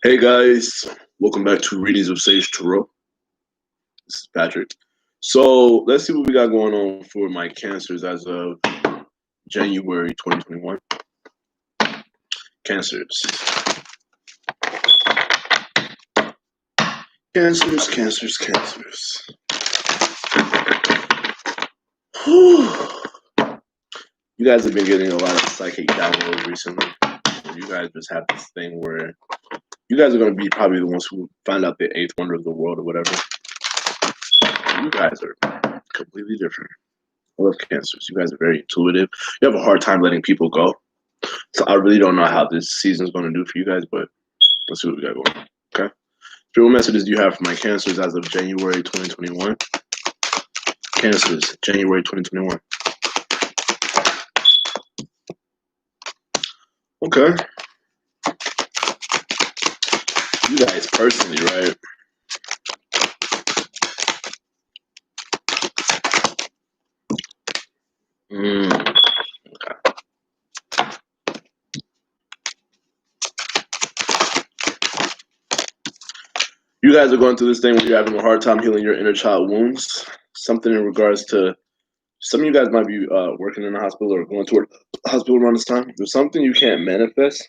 Hey guys, welcome back to Readings of Sage Tarot. This is Patrick. So let's see what we got going on for my cancers as of January 2021. Cancers. Cancers. You guys have been getting a lot of psychic downloads recently. You guys just have this thing where you guys are going to be probably the ones who find out the eighth wonder of the world or whatever. You guys are completely different. I love cancers. You guys are very intuitive. You have a hard time letting people go. So I really don't know how this season's going to do for you guys, but let's see what we got going. Okay. So what messages do you have for my cancers as of January 2021? Cancers, January 2021. Okay. You guys personally, right? Okay. You guys are going through this thing where you're having a hard time healing your inner child wounds. Something in regards to some of you guys might be working in a hospital or going to a hospital around this time. There's something you can't manifest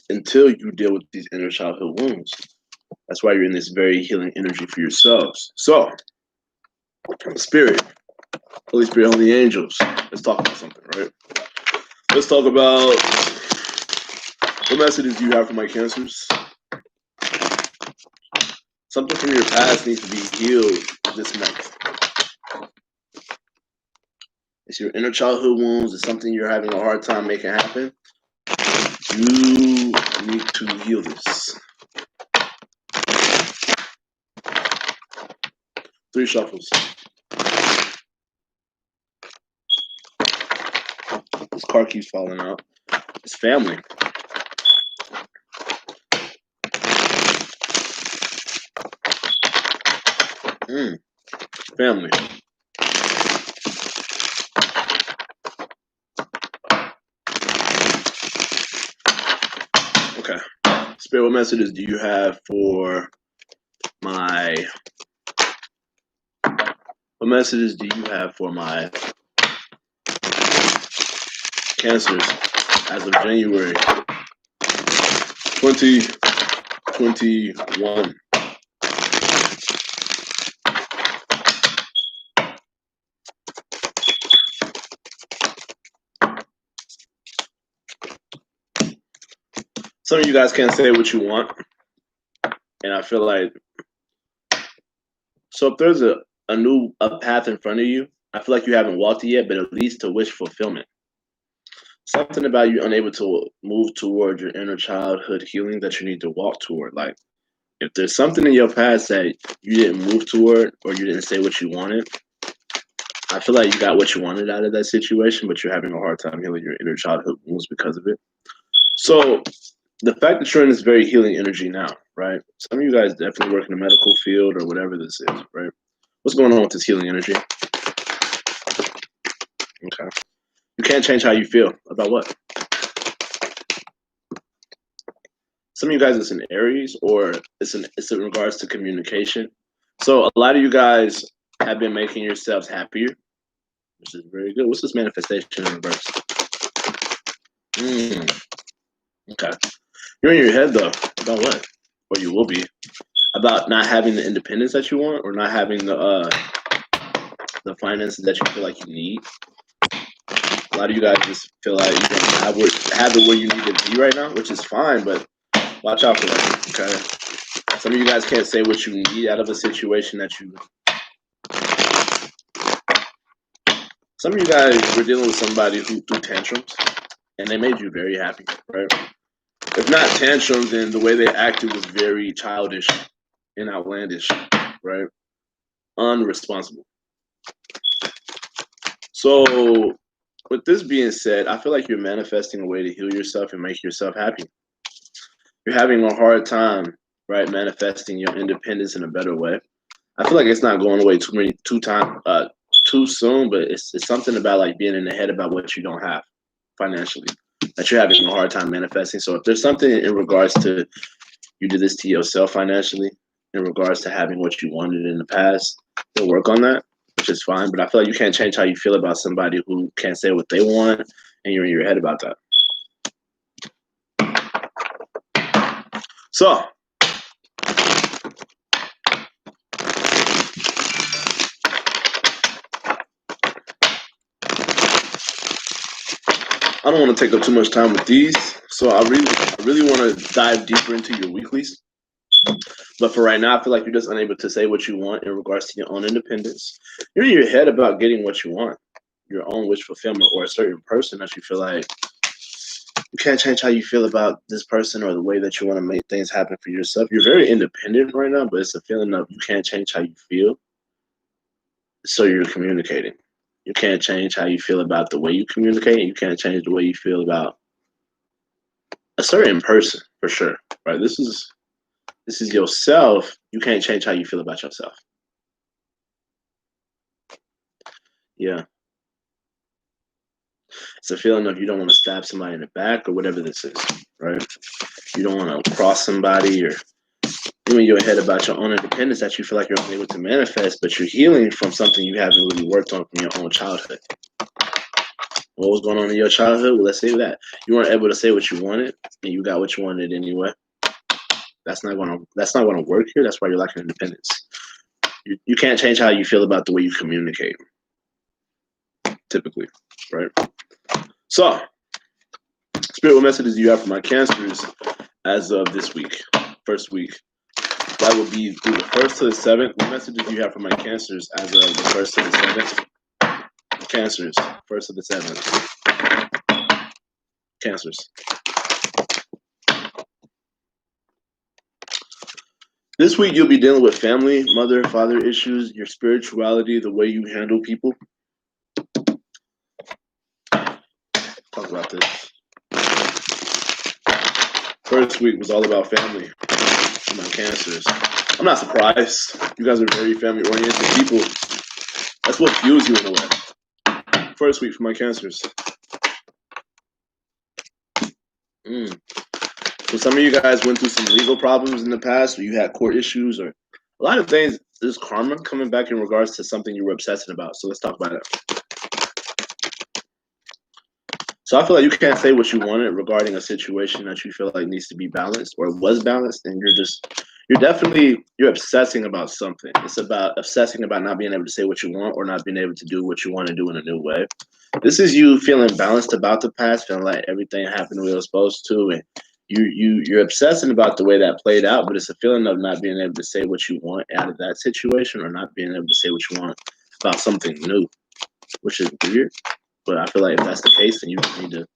until you deal with these inner childhood wounds. That's why you're in this very healing energy for yourselves. So, Spirit, Holy Spirit, Holy Angels, let's talk about something, right? Let's talk about what messages do you have for my cancers? Something from your past needs to be healed this month. It's your inner childhood wounds. It's something you're having a hard time making happen. You need to heal this. 3 shuffles. This card keeps falling out. It's family. Family. Okay. Spirit, what messages do you have for my... What messages do you have for my cancers as of January 2021? Some of you guys can't say what you want. And I feel like, so if there's a path in front of you, I feel like you haven't walked it yet, but it leads to wish fulfillment. Something about you unable to move toward your inner childhood healing that you need to walk toward. Like, if there's something in your past that you didn't move toward or you didn't say what you wanted, I feel like you got what you wanted out of that situation, but you're having a hard time healing your inner childhood wounds because of it. So the fact that you're in this very healing energy now, right? Some of you guys definitely work in the medical field or whatever this is, right? What's going on with this healing energy? Okay. You can't change how you feel. About what? Some of you guys, it's in Aries, or it's in regards to communication. So a lot of you guys have been making yourselves happier, which is very good. What's this manifestation in reverse? Okay. You're in your head, though. About what? Or you will be. About not having the independence that you want, or not having the finances that you feel like you need. A lot of you guys just feel like you don't have it where you need to be right now, which is fine, but watch out for that, okay? Some of you guys can't say what you need out of a situation that you... Some of you guys were dealing with somebody who threw tantrums, and they made you very happy, right? If not tantrums, then the way they acted was very childish and outlandish, right? Unresponsible. So with this being said, I feel like you're manifesting a way to heal yourself and make yourself happy. You're having a hard time, right, manifesting your independence in a better way. I feel like it's not going away too soon, but it's something about like being in the head about what you don't have financially. that you're having a hard time manifesting. So if there's something in regards to you did this to yourself financially, in regards to having what you wanted in the past, you'll work on that, which is fine. But I feel like you can't change how you feel about somebody who can't say what they want, and you're in your head about that. So I don't want to take up too much time with these. So I really want to dive deeper into your weeklies. But for right now, I feel like you're just unable to say what you want in regards to your own independence. You're in your head about getting what you want, your own wish fulfillment, or a certain person that you feel like you can't change how you feel about this person or the way that you want to make things happen for yourself. You're very independent right now, but it's a feeling of you can't change how you feel. So you're communicating. You can't change how you feel about the way you communicate. You can't change the way you feel about a certain person for sure, right? This is yourself. You can't change how you feel about yourself. Yeah. It's a feeling of you don't want to stab somebody in the back or whatever this is, right? You don't want to cross somebody, or you're in your head about your own independence that you feel like you're unable to manifest, but you're healing from something you haven't really worked on from your own childhood. What was going on in your childhood? Well, let's say that you weren't able to say what you wanted, and you got what you wanted anyway. That's not gonna work here. That's why you're lacking independence. You can't change how you feel about the way you communicate, typically, right? So, Spirit, what messages do you have for my Cancers as of this week, first week? That would be through the 1st to the 7th. What messages do you have for my Cancers as of the 1st to the 7th? Cancers, 1st to the 7th. Cancers. This week, you'll be dealing with family, mother, father issues, your spirituality, the way you handle people. Talk about this. First week was all about family for my Cancers. I'm not surprised. You guys are very family-oriented people. That's what fuels you in a way. First week for my Cancers. So some of you guys went through some legal problems in the past, where you had court issues, or a lot of things. There's karma coming back in regards to something you were obsessing about. So let's talk about it. So I feel like you can't say what you wanted regarding a situation that you feel like needs to be balanced or was balanced, and you're obsessing about something. It's about obsessing about not being able to say what you want or not being able to do what you want to do in a new way. This is you feeling balanced about the past, feeling like everything happened the way it was supposed to, and you're obsessing about the way that played out, but it's a feeling of not being able to say what you want out of that situation, or not being able to say what you want about something new, which is weird. But I feel like if that's the case, then you just need to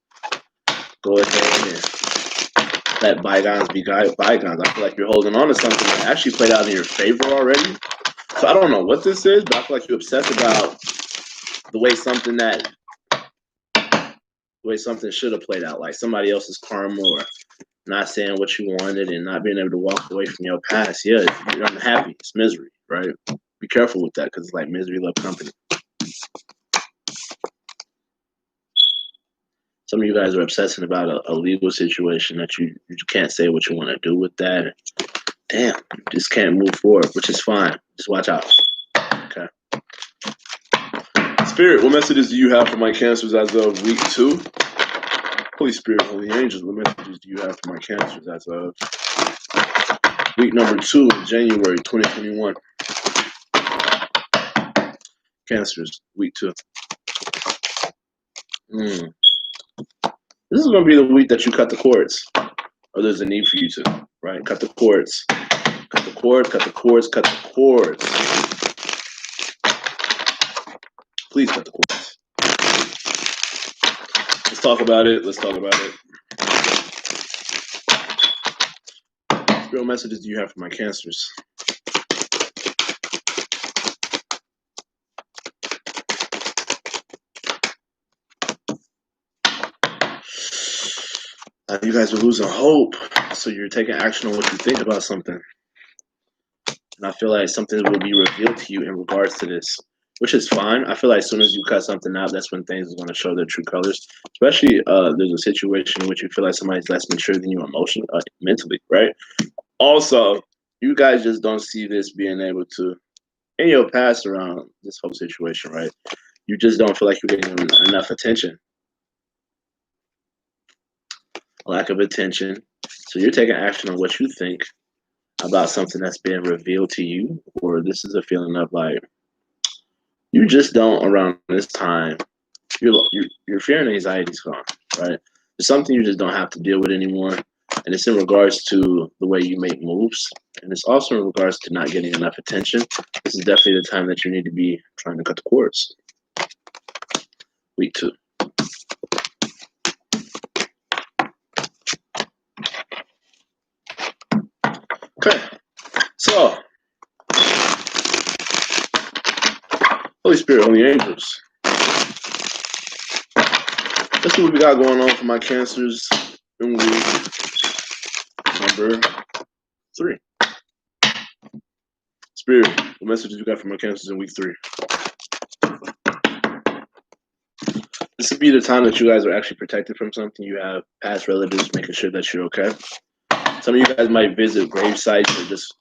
go ahead and let bygones be bygones. I feel like you're holding on to something that actually played out in your favor already. So I don't know what this is, but I feel like you're obsessed about the way something should have played out, like somebody else's karma, or not saying what you wanted and not being able to walk away from your past. Yeah, you're unhappy. It's misery, right? Be careful with that, because it's like misery love company. Some of you guys are obsessing about a legal situation that you can't say what you want to do with that. Damn, you just can't move forward, which is fine. Just watch out. Okay. Spirit, what messages do you have for my Cancers as of week 2? Holy Spirit, Holy Angels, what messages do you have for my Cancers as of week number 2, January 2021? Cancers, week 2. This is going to be the week that you cut the cords, or there's a need for you to, right? Cut the cords. Cut the cords, cut the cords, cut the cords. Please cut the cords. Let's talk about it. Let's talk about it. What real messages do you have for my Cancers? You guys are losing hope, so you're taking action on what you think about something. And I feel like something will be revealed to you in regards to this. which is fine. I feel like as soon as you cut something out, that's when things are going to show their true colors. Especially there's a situation in which you feel like somebody's less mature than you emotionally, mentally, right? Also, you guys just don't see this being able to, in your past around this whole situation, right? You just don't feel like you're getting enough attention. Lack of attention. So you're taking action on what you think about something that's being revealed to you, or this is a feeling of like you just don't around this time. Your fear and anxiety's gone, right? It's something you just don't have to deal with anymore, and it's in regards to the way you make moves, and it's also in regards to not getting enough attention. This is definitely the time that you need to be trying to cut the cords. Week 2. Okay, so Holy Spirit, Holy Angels. Let's see what we got going on for my Cancers in week number 3. Spirit, what messages you got for my Cancers in week 3? This would be the time that you guys are actually protected from something. You have past relatives making sure that you're okay. Some of you guys might visit grave sites or just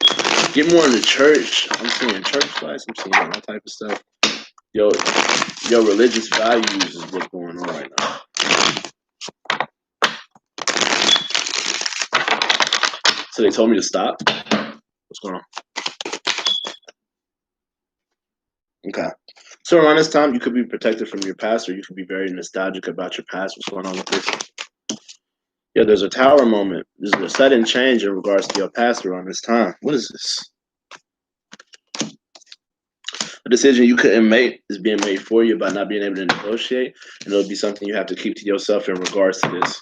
get more into church. I'm seeing church lights. I'm seeing all type of stuff. Your religious values is what's going on right now. So they told me to stop. What's going on? Okay. So around this time, you could be protected from your past, or you could be very nostalgic about your past. What's going on with this? Yeah, there's a tower moment. There's a sudden change in regards to your past around this time. What is this? A decision you couldn't make is being made for you by not being able to negotiate, and it'll be something you have to keep to yourself in regards to this.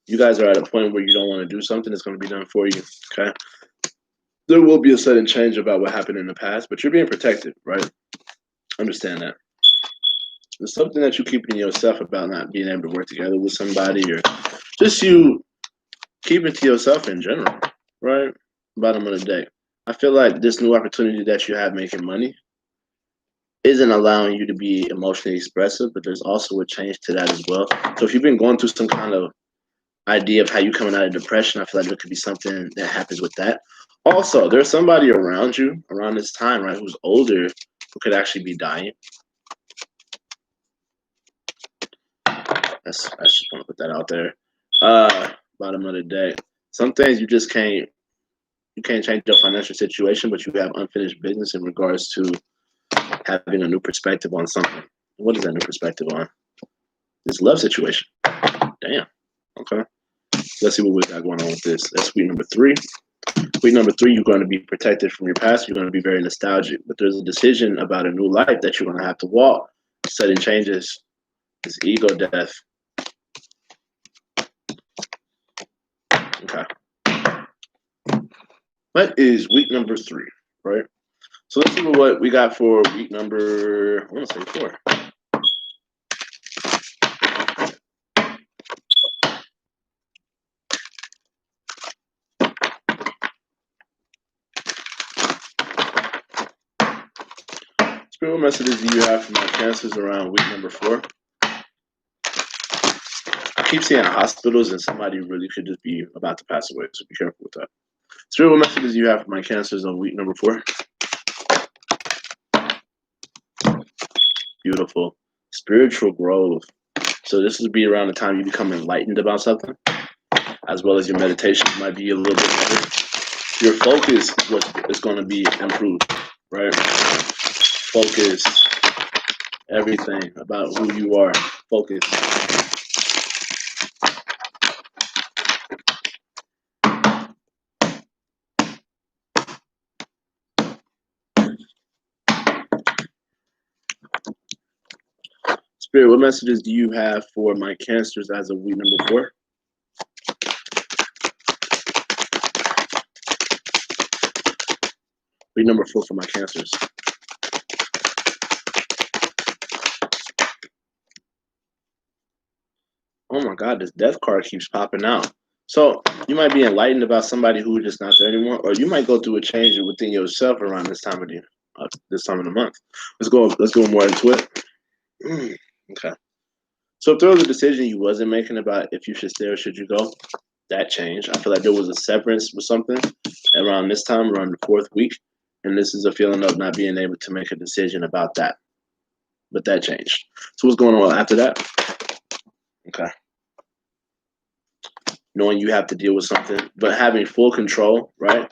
You guys are at a point where you don't want to do something that's going to be done for you, okay? There will be a sudden change about what happened in the past, but you're being protected, right? Understand that. There's something that you keep in yourself about not being able to work together with somebody, or just you keep it to yourself in general, right? Bottom of the day. I feel like this new opportunity that you have making money isn't allowing you to be emotionally expressive, but there's also a change to that as well. So if you've been going through some kind of idea of how you coming out of depression, I feel like there could be something that happens with that. Also, there's somebody around you around this time, right, who's older, who could actually be dying. I just want to put that out there. Bottom of the day, some things you just can't change your financial situation, but you have unfinished business in regards to having a new perspective on something. What is that new perspective on? This love situation. Damn. Okay. Let's see what we got going on with this. That's week number 3. Week number 3, you're going to be protected from your past. You're going to be very nostalgic, but there's a decision about a new life that you're going to have to walk. Sudden changes. This ego death. Okay. That is week number 3, right? So let's see what we got for week number, I want to say 4. Spirit, what messages do you have for my Cancers around week number 4? I keep seeing hospitals and somebody really could just be about to pass away, so be careful with that. Spirit, what messages do you have for my Cancers on week number 4? Beautiful. Spiritual growth. So this would be around the time you become enlightened about something, as well as your meditation might be a little bit better. Your focus is going to be improved, right? Focus, everything about who you are. Focus. Spirit, what messages do you have for my Cancers as of week number 4? Week number 4 for my Cancers. Oh my God, this death card keeps popping out. So you might be enlightened about somebody who's just not there anymore, or you might go through a change within yourself around this time of year. this time of the month. Let's go more into it. Okay. So if there was a decision you wasn't making about if you should stay or should you go, that changed. I feel like there was a severance with something around this time, around the fourth week, and this is a feeling of not being able to make a decision about that. But that changed. So what's going on after that? Okay. Knowing you have to deal with something, but having full control, right?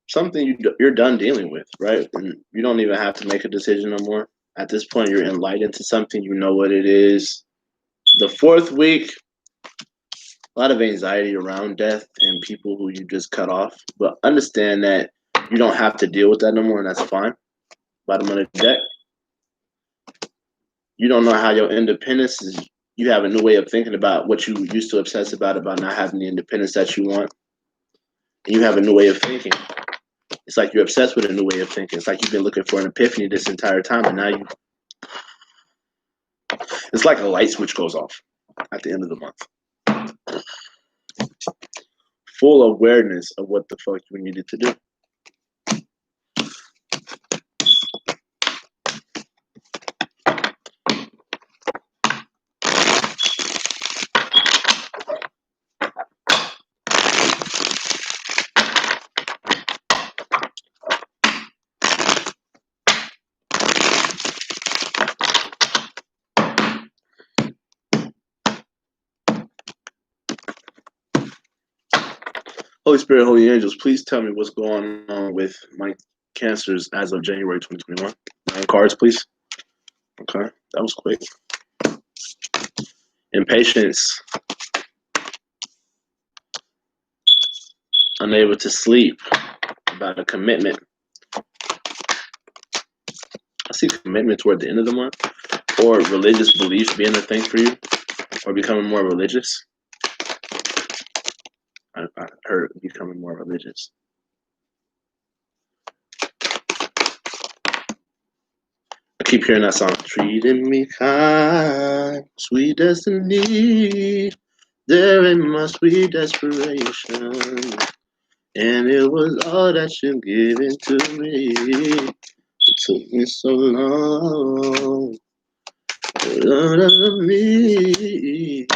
Something you're done dealing with, right? And you don't even have to make a decision no more. At this point, you're enlightened to something. You know what it is. The fourth week, a lot of anxiety around death and people who you just cut off. But understand that you don't have to deal with that no more, and that's fine. Bottom of the deck. You don't know how your independence is. You have a new way of thinking about what you used to obsess about not having the independence that you want. And you have a new way of thinking. It's like you're obsessed with a new way of thinking. It's like you've been looking for an epiphany this entire time, and now it's like a light switch goes off at the end of the month. Full awareness of what the fuck you needed to do. Holy Spirit, Holy Angels, please tell me what's going on with my cancers as of January 2021. 9 cards, please. Okay, that was quick. Impatience. Unable to sleep. About a commitment. I see commitment toward the end of the month. Or religious beliefs being a thing for you. Or becoming more religious. I heard becoming more religious. I keep hearing that song. Treating me kind, sweet destiny. There in my sweet desperation. And it was all that you've given to me. It took me so long. Of me,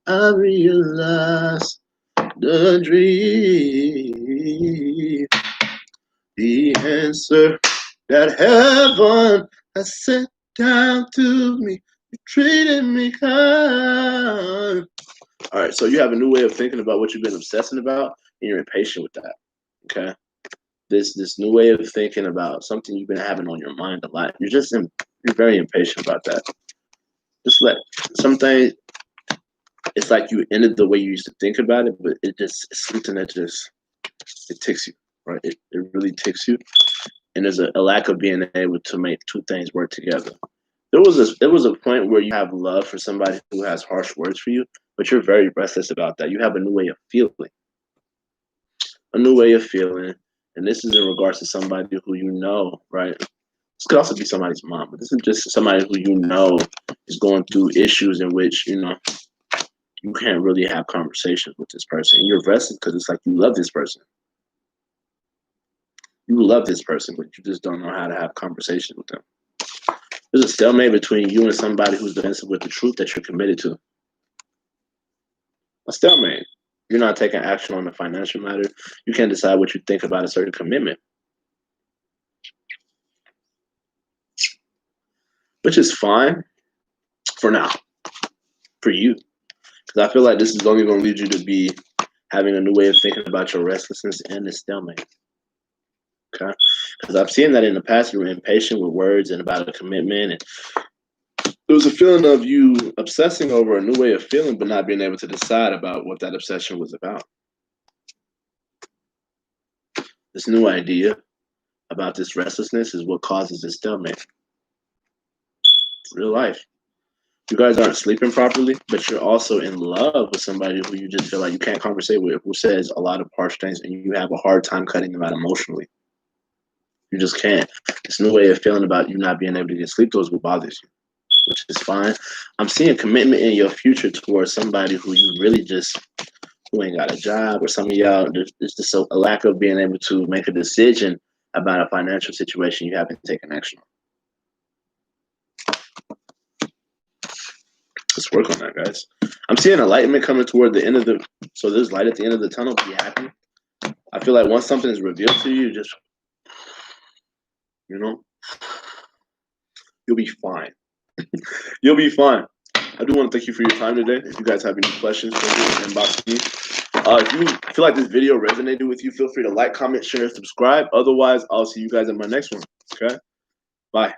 I realized the dream, the answer that heaven has sent down to me. You treated me kind. All right, so you have a new way of thinking about what you've been obsessing about, and you're impatient with that. Okay, this new way of thinking about something you've been having on your mind a lot. You're very impatient about that. Just let something. It's like you ended the way you used to think about it, but it's something that it ticks you, right? It really ticks you, and there's a lack of being able to make two things work together. There was a point where you have love for somebody who has harsh words for you, but you're very restless about that. You have a new way of feeling, and this is in regards to somebody who you know, right? This could also be somebody's mom, but this is just somebody who you know is going through issues in which you can't really have conversations with this person. And you're restless because it's like you love this person. You love this person, but you just don't know how to have conversations with them. There's a stalemate between you and somebody who's defensive with the truth that you're committed to. A stalemate. You're not taking action on the financial matter. You can't decide what you think about a certain commitment. Which is fine for now, for you. Because I feel like this is only going to lead you to be having a new way of thinking about your restlessness and the stalemate. Okay? Because I've seen that in the past, you were impatient with words and about a commitment. And there was a feeling of you obsessing over a new way of feeling, but not being able to decide about what that obsession was about. This new idea about this restlessness is what causes this stalemate. It's real life. You guys aren't sleeping properly, but you're also in love with somebody who you just feel like you can't conversate with, who says a lot of harsh things, and you have a hard time cutting them out emotionally. You just can't. This new way of feeling about you not being able to get sleep, those will bother you, which is fine. I'm seeing commitment in your future towards somebody who you really who ain't got a job, or some of y'all, there's just a lack of being able to make a decision about a financial situation you haven't taken action on. Let's work on that, guys. I'm seeing enlightenment coming toward the end of the. So there's light at the end of the tunnel. Be happy. I feel like once something is revealed to you, just you'll be fine. You'll be fine. I do want to thank you for your time today. If you guys have any questions, feel free to inbox me. If you feel like this video resonated with you, feel free to like, comment, share, and subscribe. Otherwise, I'll see you guys in my next one. Okay? Bye.